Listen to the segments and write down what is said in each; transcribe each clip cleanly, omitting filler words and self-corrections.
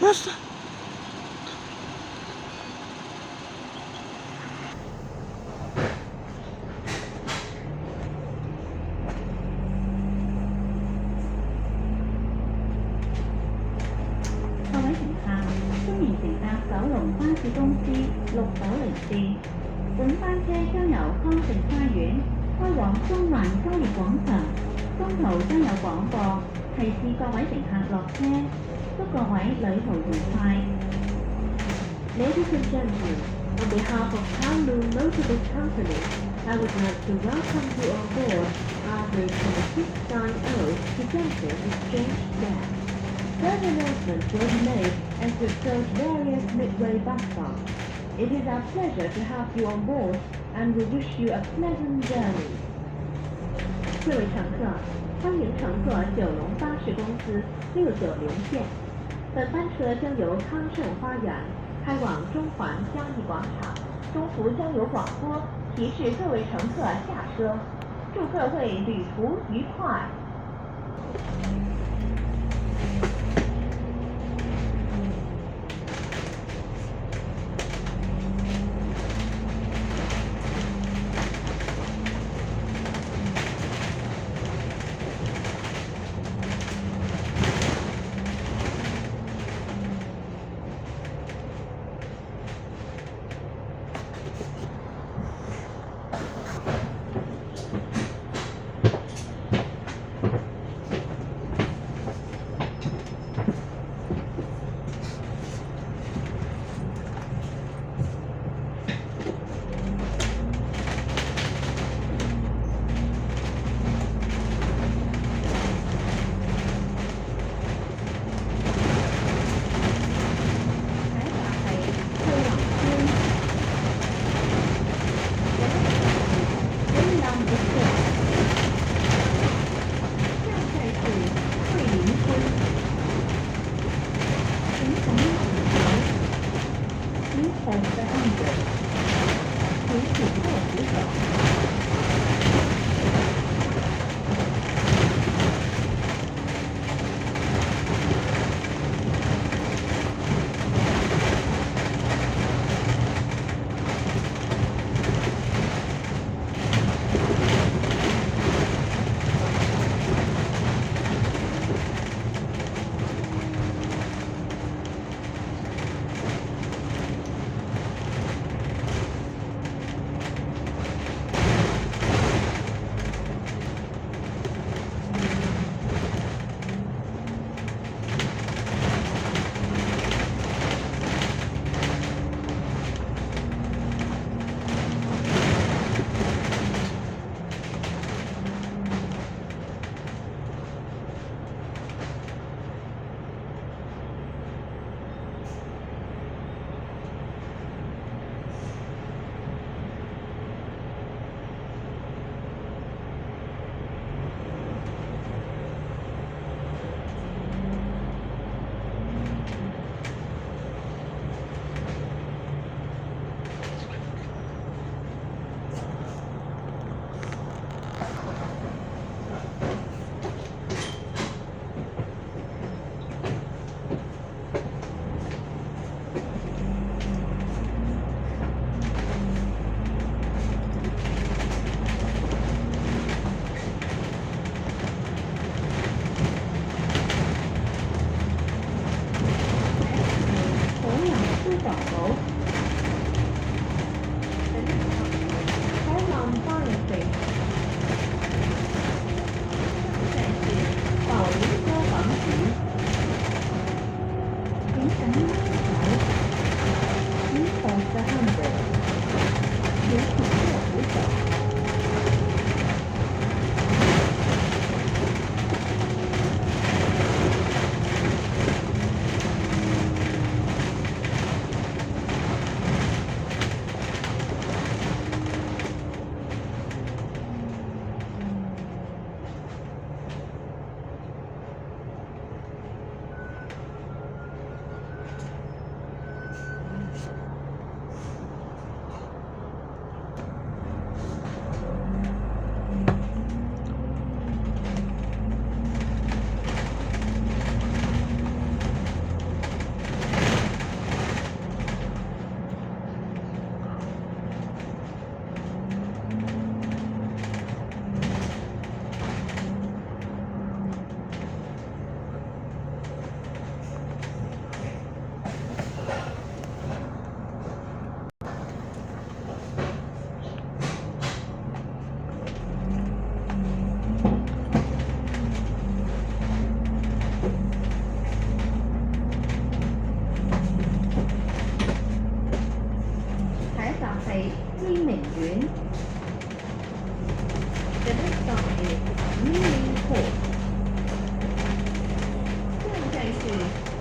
Basta.各位乘客，歡迎乘搭九龍巴士公司6904。本班車將由康城花園開往中環洲業廣場，中途將有廣播，提示各位乘客落車。祝各位旅途愉快。Ladies and gentlemen, on behalf of Kowloon Motorbus Company, I would like to welcome you on board our route number 690 to Junction Exchange Square. Further announcements will be made as we approach various midway bus stops. It is our pleasure to have you on board, and we wish you a pleasant journey. 各位乘客，欢迎乘坐九龙巴士公司690线。本班车将由康盛花园开往中环交易广场，中途将有广播提示各位乘客下车。祝各位旅途愉快。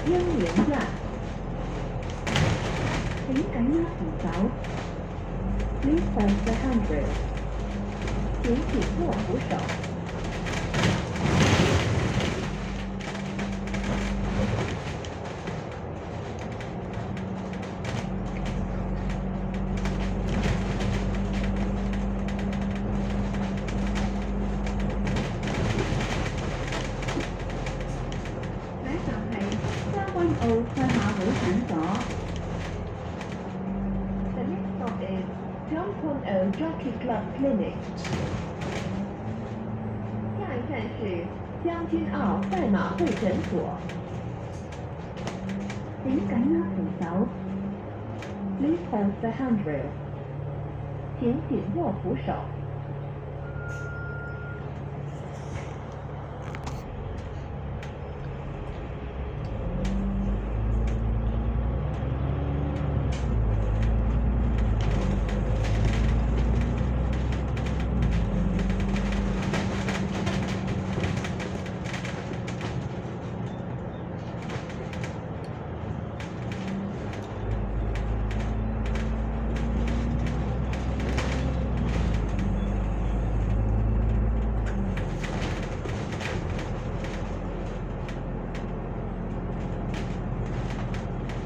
英灵传》。請緊握扶手， Please hold the handrail. 請緊握扶手。下一站係將軍澳賽馬會診所。The next stop is Tianquan Jockey Club Clinic. 下一站是将军澳赛马会诊所。請緊握扶手， Please hold the handrail. 請緊握扶手。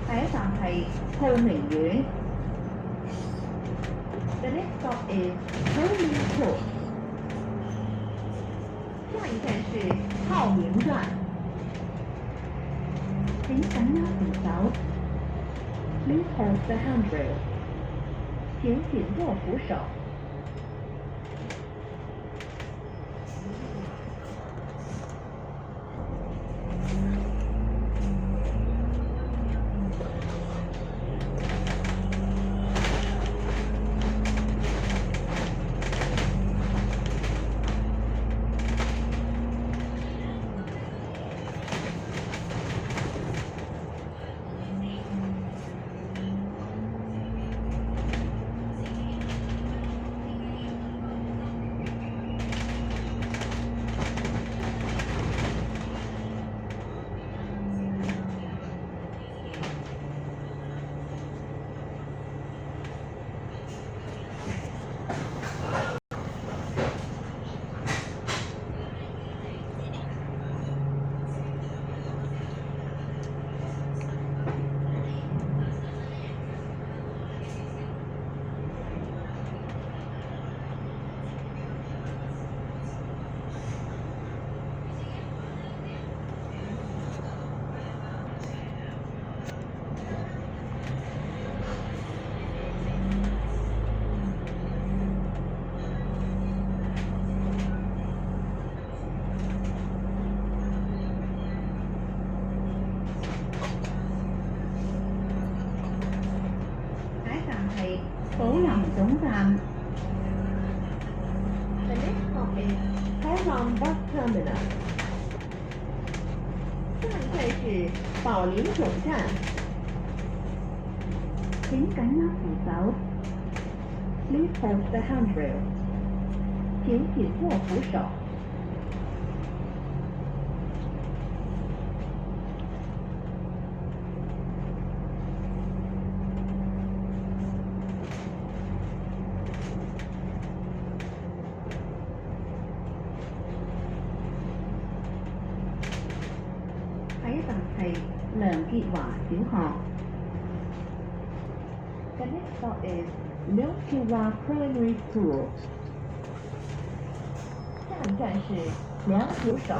下一站係浩明苑。The next stop is Hongming Court. 下一站是浩明传。請緊握扶手， Please hold the handrail. 請緊握扶手。下一站係寶林總站。The next stop is Taiwan Bus Terminal. 下一站是宝林总站。請緊握扶手， Please hold the handrail. 請緊握扶手。下一站係梁潔華小學。The next stop is Leokiwa Primary School. 下一站是梁九首。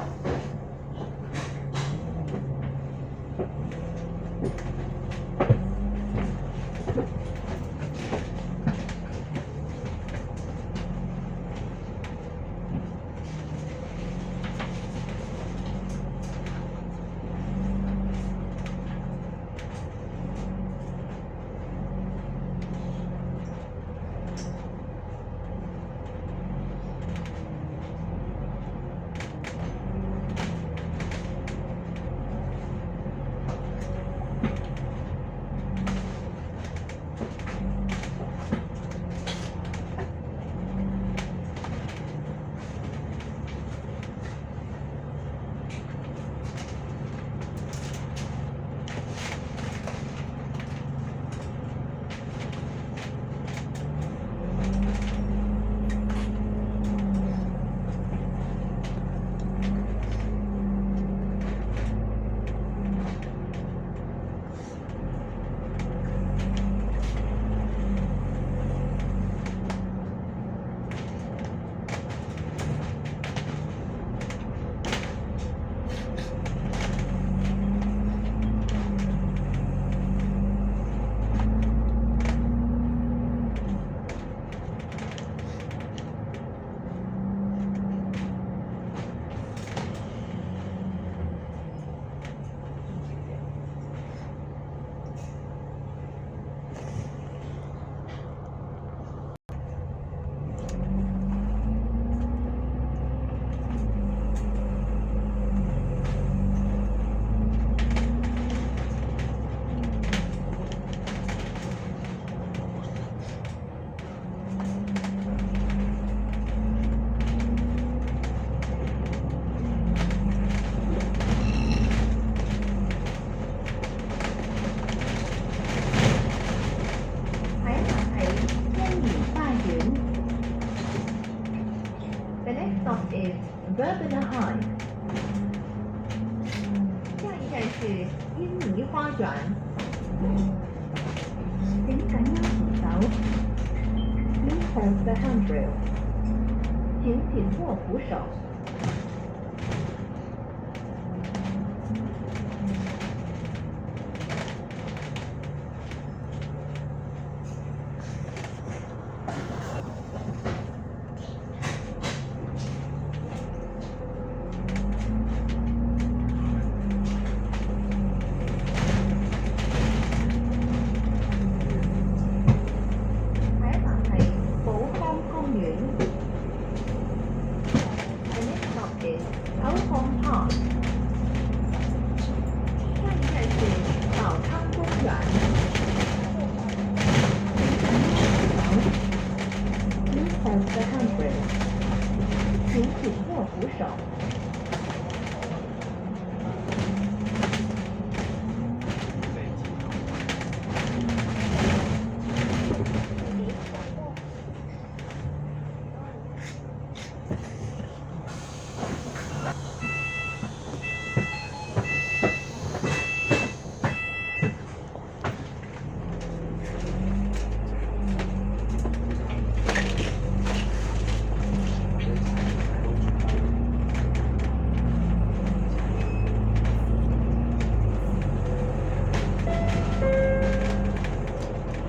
Webinar High。下一站是印尼花转。請緊握扶手， Please hold the handrail。请紧握扶手。下一站係寶康公園。The next stop is Hougang Park。下一站是寶康公園。Please hold the handrail。請緊握扶手。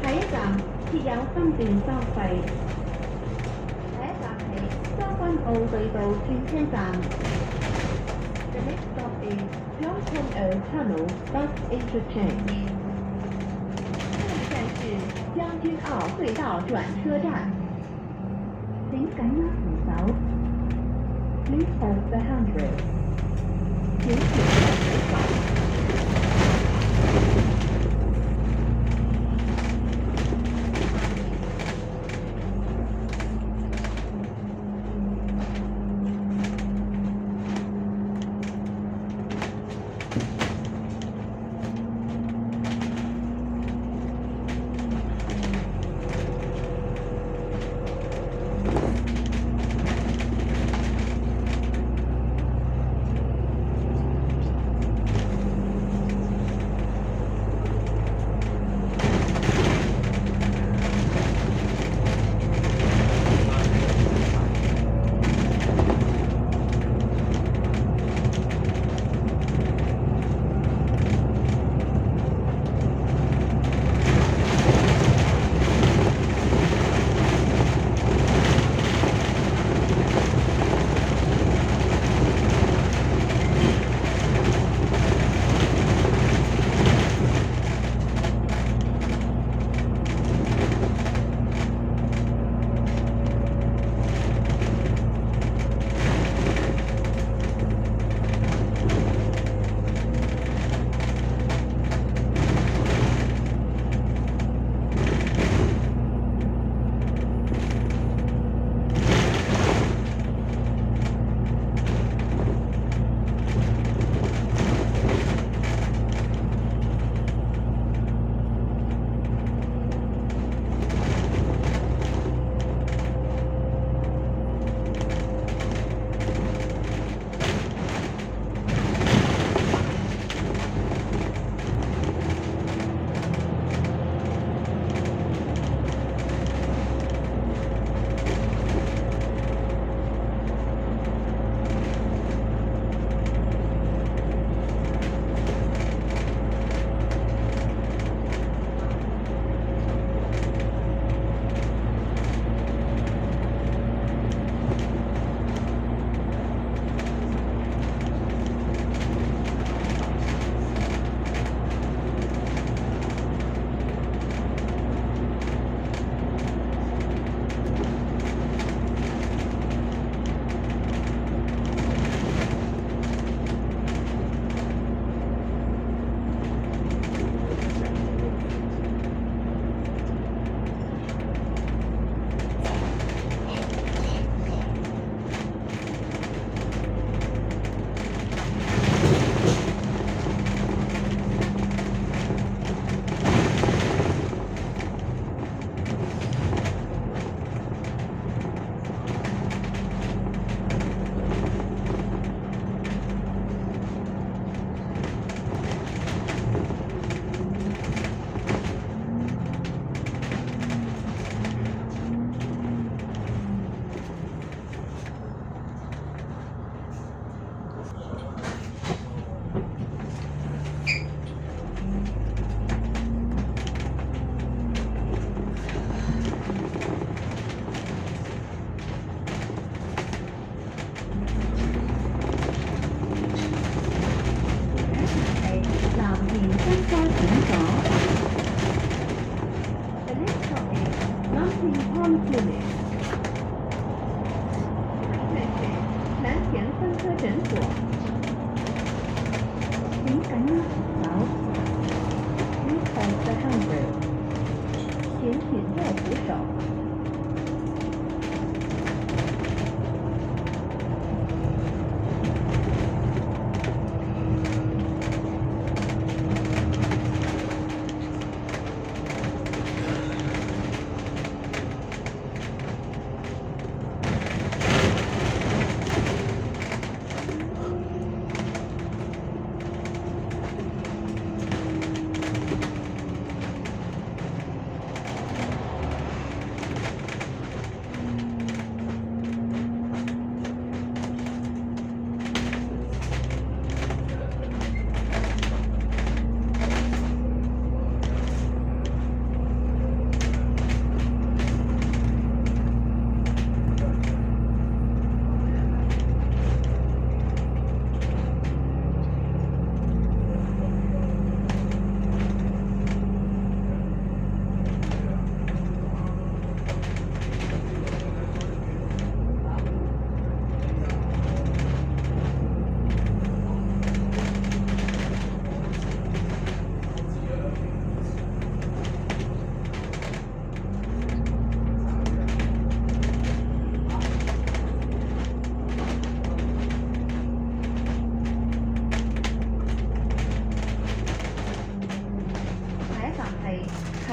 下一站設有分段收費。下一站係將軍澳隧道轉車站。 The next stop is Yongchun Tunnel Bus Interchange。下一站是将军澳隧道轉車站。請緊握扶手， Please hold the handrail。請緊握扶手。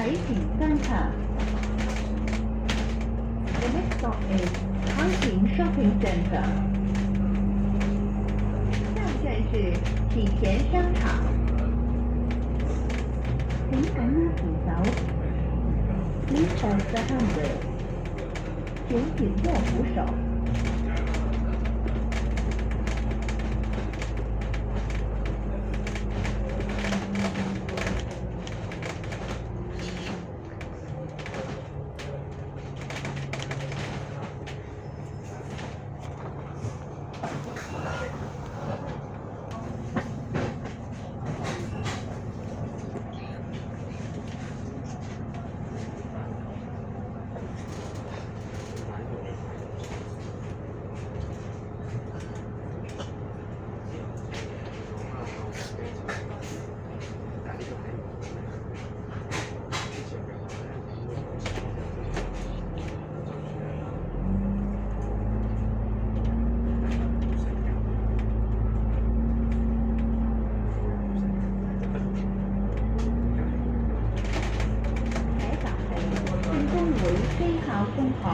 海田商場。The next stop is 海田 Shopping Center。下一站是启田商場。請緊握扶手。Please hold the handrail。請緊握扶手。基考中學。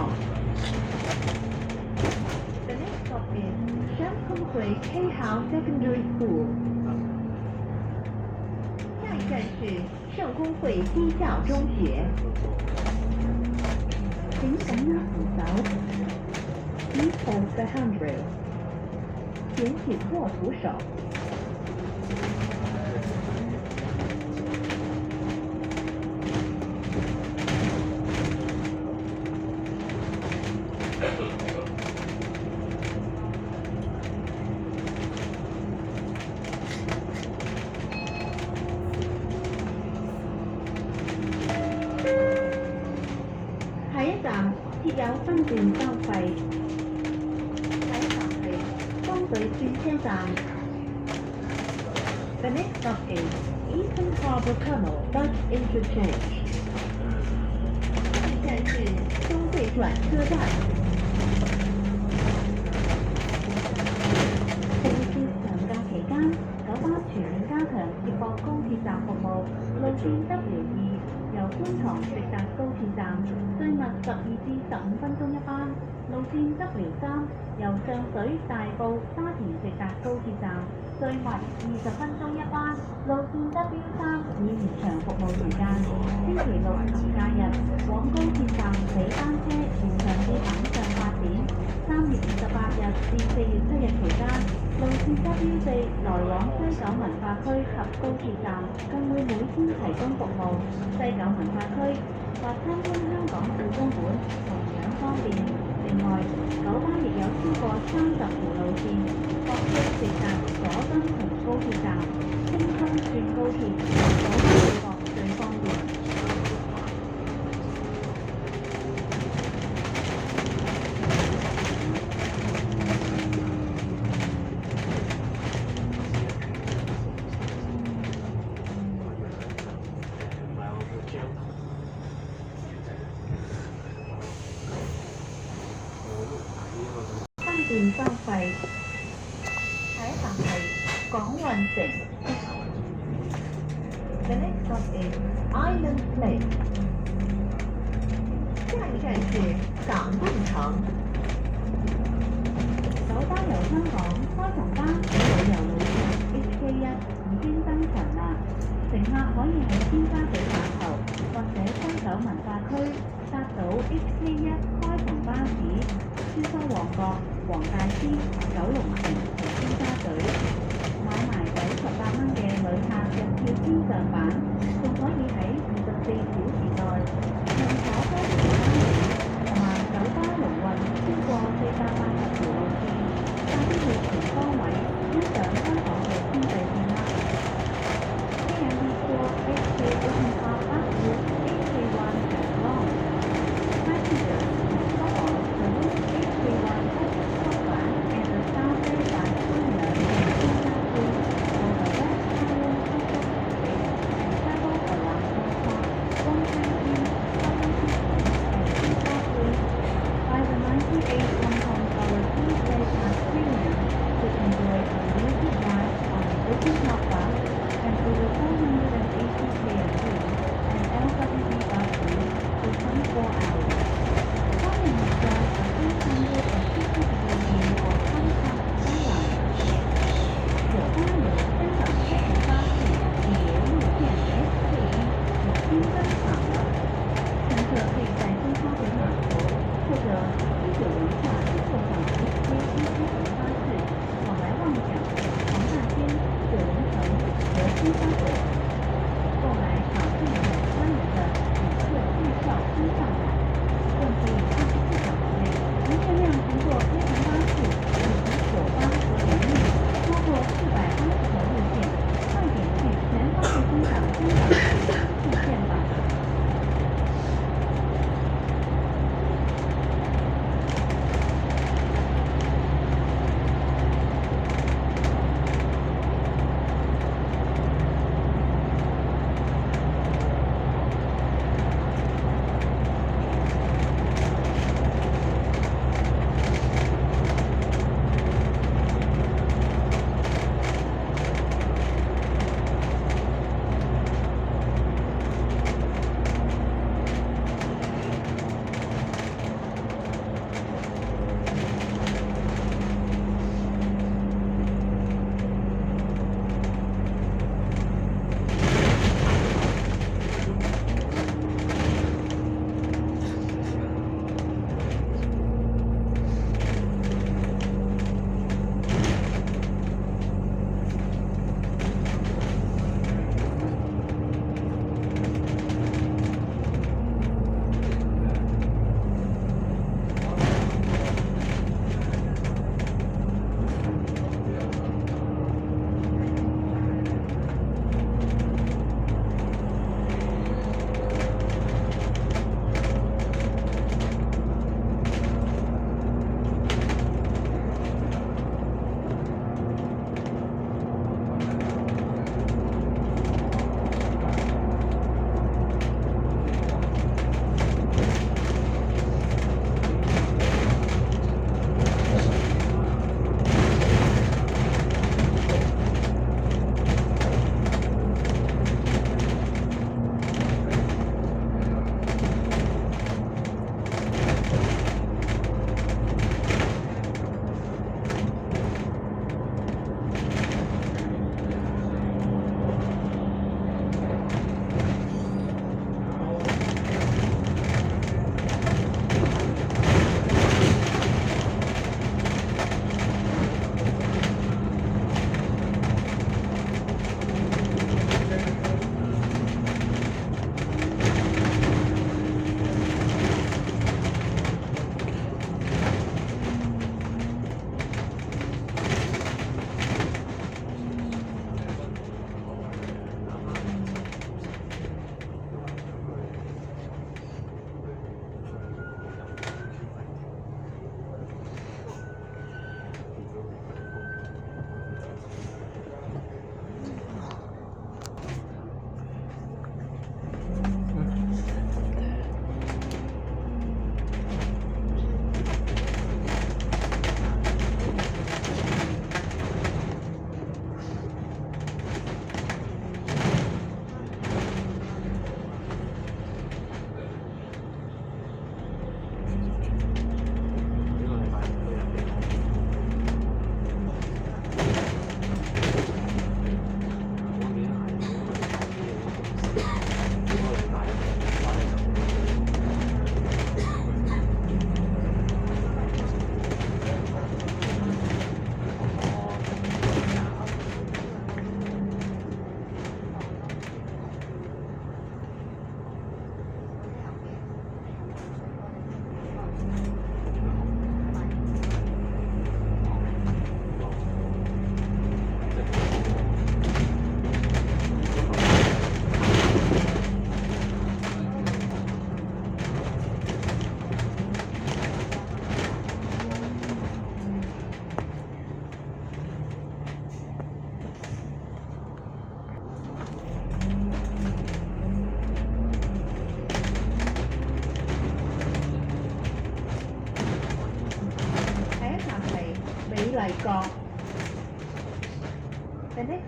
The next stop is 上空會基考 Secondary School。下一站是聖公會基教中學。請緊握扶手。Please hold the handrail。請緊握扶手。下一站設有分段收費。下一站係江水轉車站。The next stop is Eastern Harbour Tunnel Bus Interchange。下一站是中會轉車站。地鐵長假期間，九巴全面加強接駁高鐵站服務，路線 W2。由觀塘直達高鐵站，最密12至15分鐘一班；路線 W3 由上水、大埔、沙田直達高鐵站，最密20分鐘一班；路線 W3 以延長服務時間。星期六及假日往高鐵站尾班車延長至晚上8點。3月28日至4月7日期間，路線 W4 來往西九文化區及高鐵站，更會每天提供服務。西九文化區或參觀香港故宮館同樣方便。另外，九巴亦有超過30條路線，各區直達佐敦同高鐵站，輕鬆轉高鐵，九巴接駁最方便。分段收費。下一站係港運城。The next stop is Island Place。下一站是港運城。九巴由香港開篷巴士旅遊路線 HK1 已經登場啦，乘客可以喺尖沙咀碼頭或者西九文化區搭到 HK1 開篷巴士，穿梭旺角、黃大仙、九龍城同尖沙咀，買埋98蚊嘅旅客日票天上版，仲可以喺24小時內任坐多條巴士，同埋九巴龍運超過480條路線，快啲去全方位欣賞香港嘅天際線啦！KMB4 HK Open Car Bus Route HK1 has launched. Passengers must follow the route HK1 top line and the started by Terminal in Singapore for the West Island Transport District and travel around Hong Kong, Wong Kang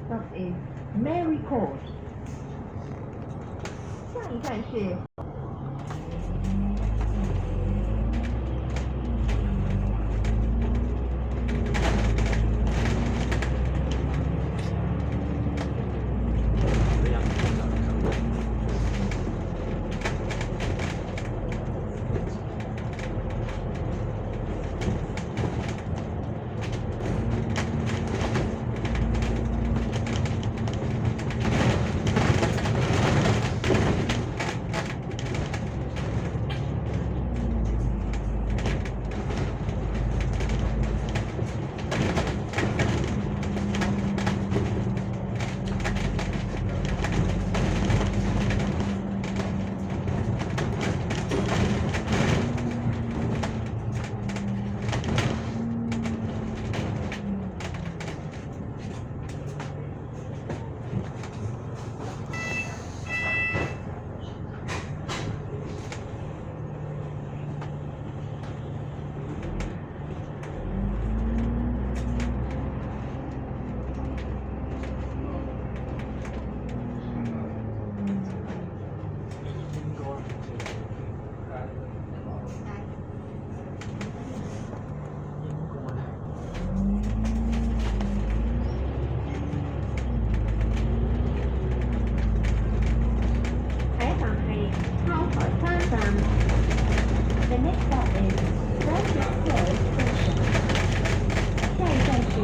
stop is Mary Court. 下一站是海港係靠台山站。The next stop is Francis Close Station. 下一站是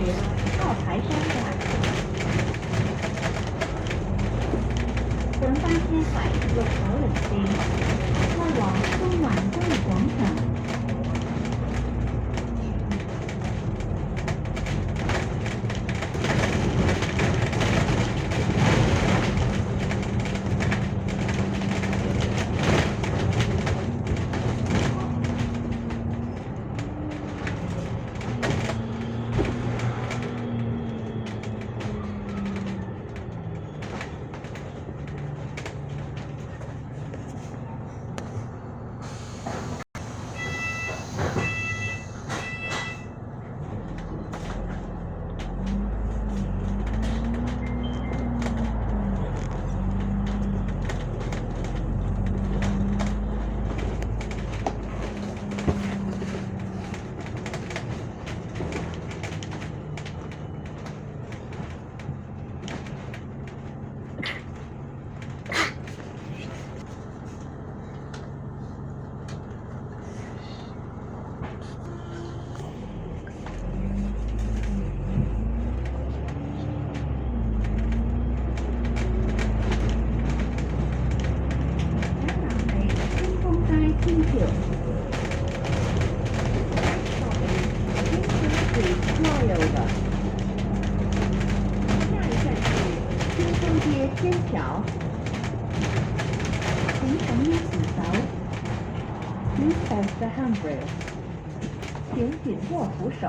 靠台山站。本班車喺6904開往中環商業廣場。天橋，請緊握扶手。Please hold the handrail。請緊握扶手。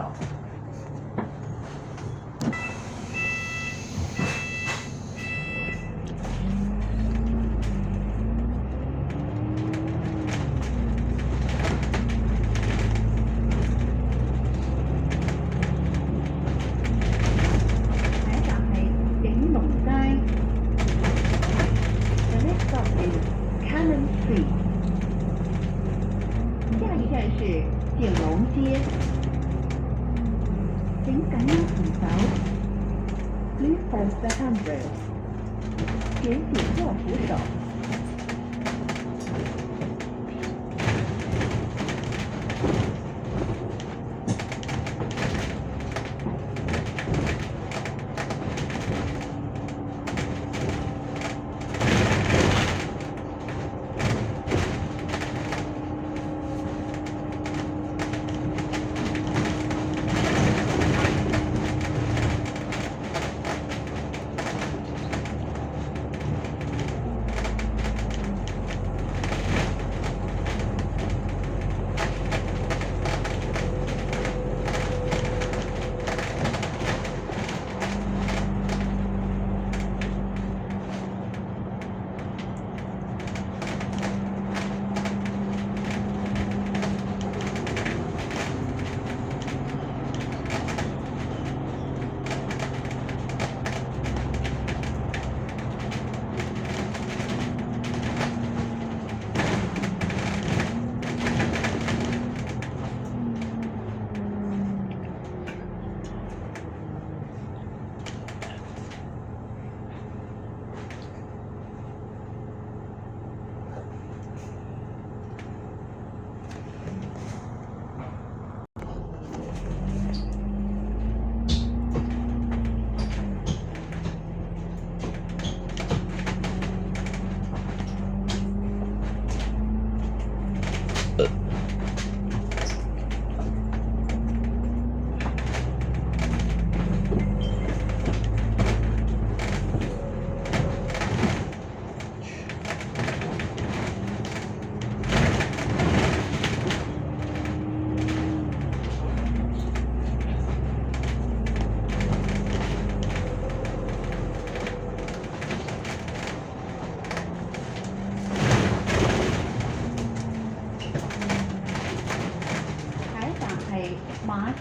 下一站是景隆街，请緊握扶手。Please hold the handrail。請緊握扶手。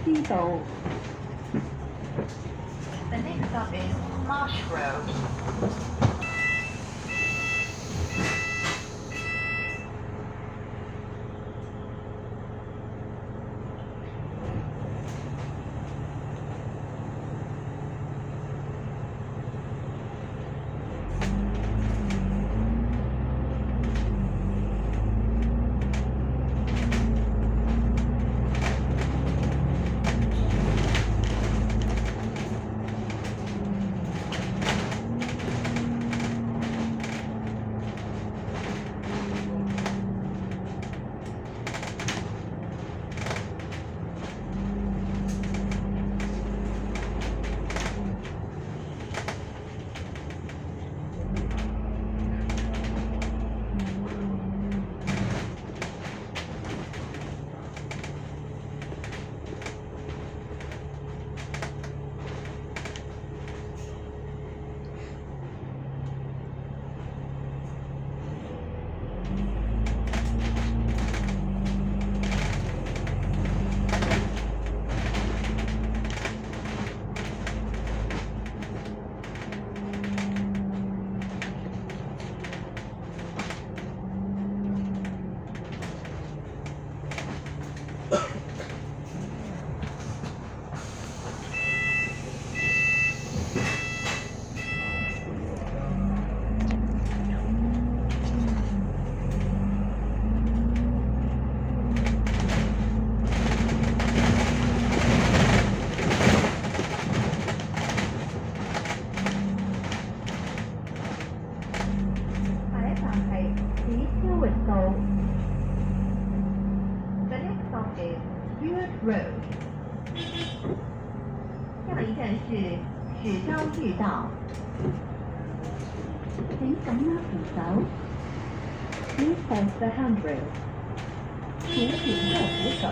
斯道。The next stop is Marsh Road. 下一站係史超域道。The next stop is Stewart Road. 下一站是史昭遇道。請緊握扶手。Please hold the handrail. 請緊握扶手。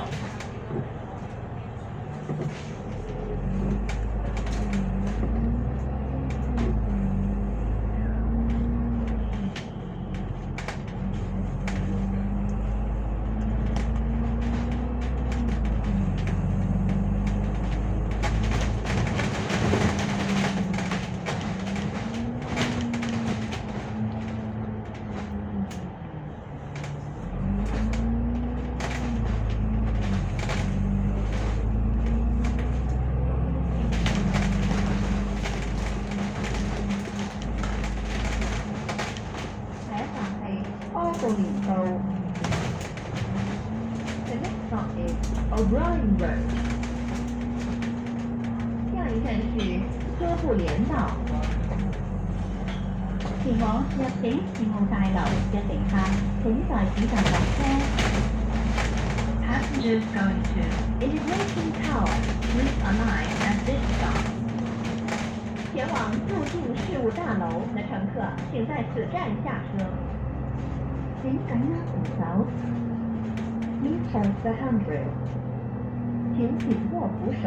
布連道。The next stop is O'Brien Road. 下一站是哥布連道。前往入境事務大樓嘅乘客，請在此站落車。Passengers going to Immigration Tower, please alight at this stop. 前往入境事務大樓的乘客，請在此站下車。請緊握扶手。Please hold the handrail. 請緊握扶手。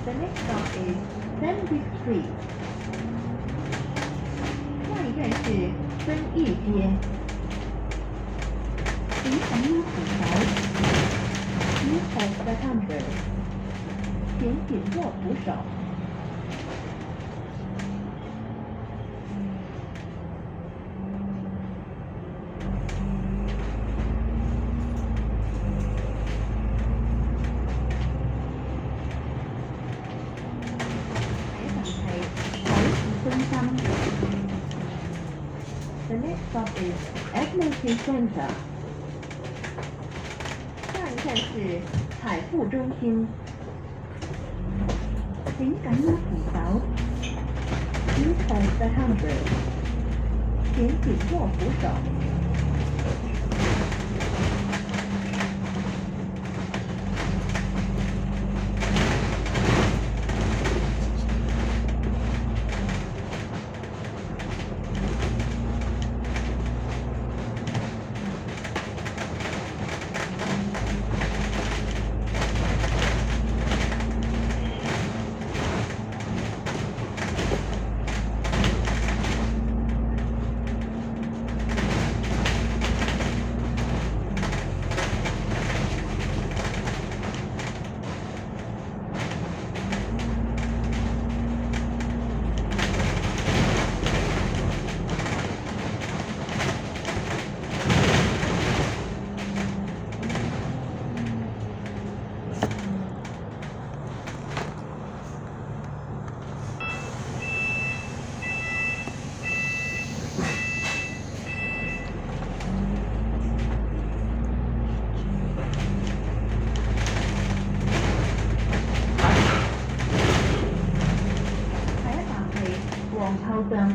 The next stop is Sandwich Street. 下一站是遵义街。请紧握扶手。Please hold the handrail. 请紧握扶手。The next stop is Admiralty Center. 下一站是财富中心。请緊握扶手。Please hold the handrail. 請緊握扶手。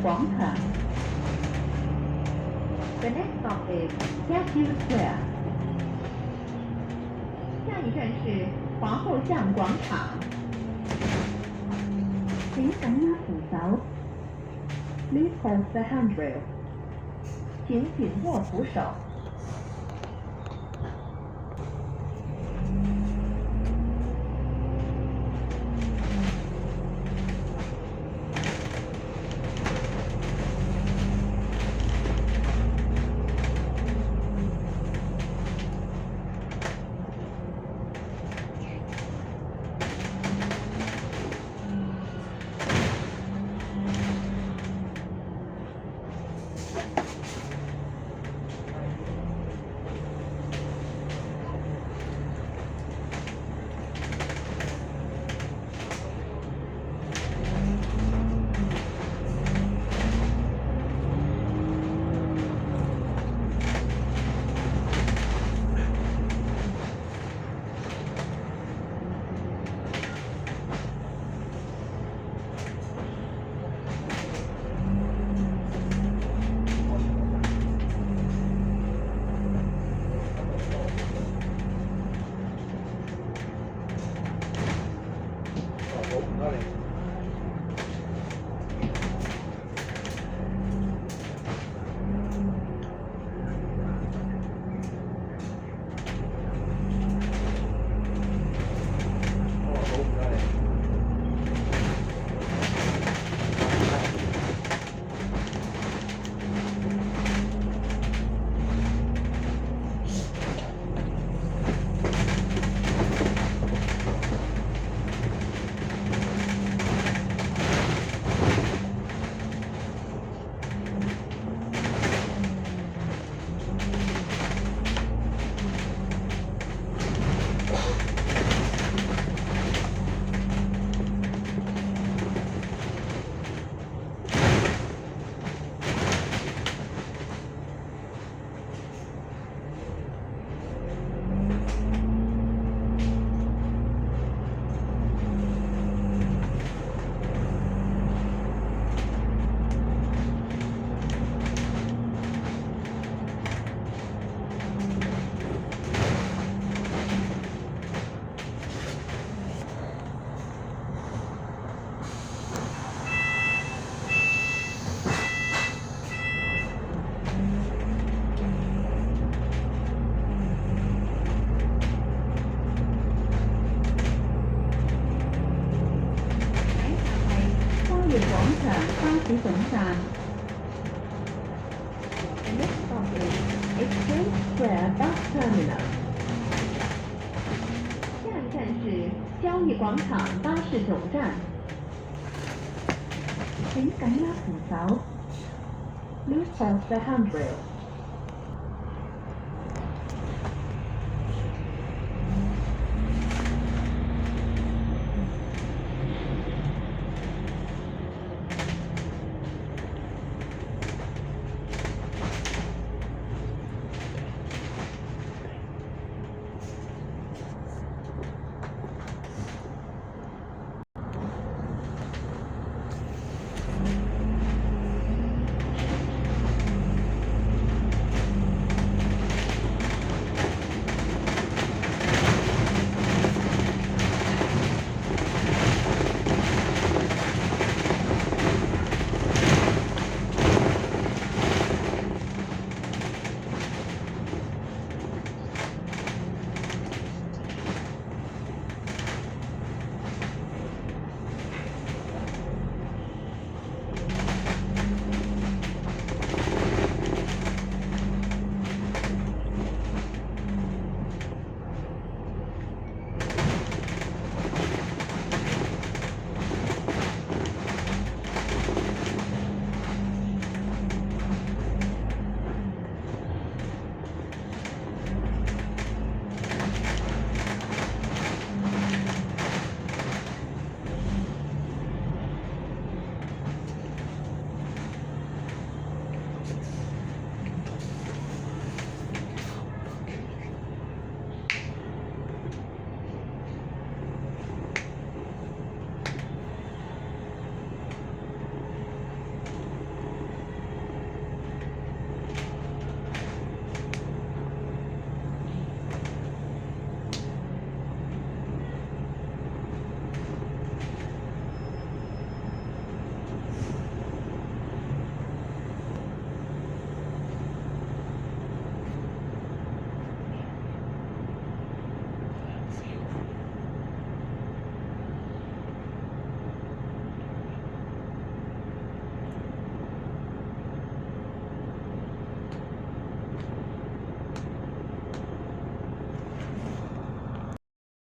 广场。The next stop is Statue Square。下一站是皇后像广场。請緊握扶手。Please hold the handrail。請緊握扶手。好，唔該你。好，唔該你。交易廣場巴士總站。The next stop is Exchange Square Bus Terminal。下一站是交易廣場巴士總站。請緊握扶手。Please hold the handrail。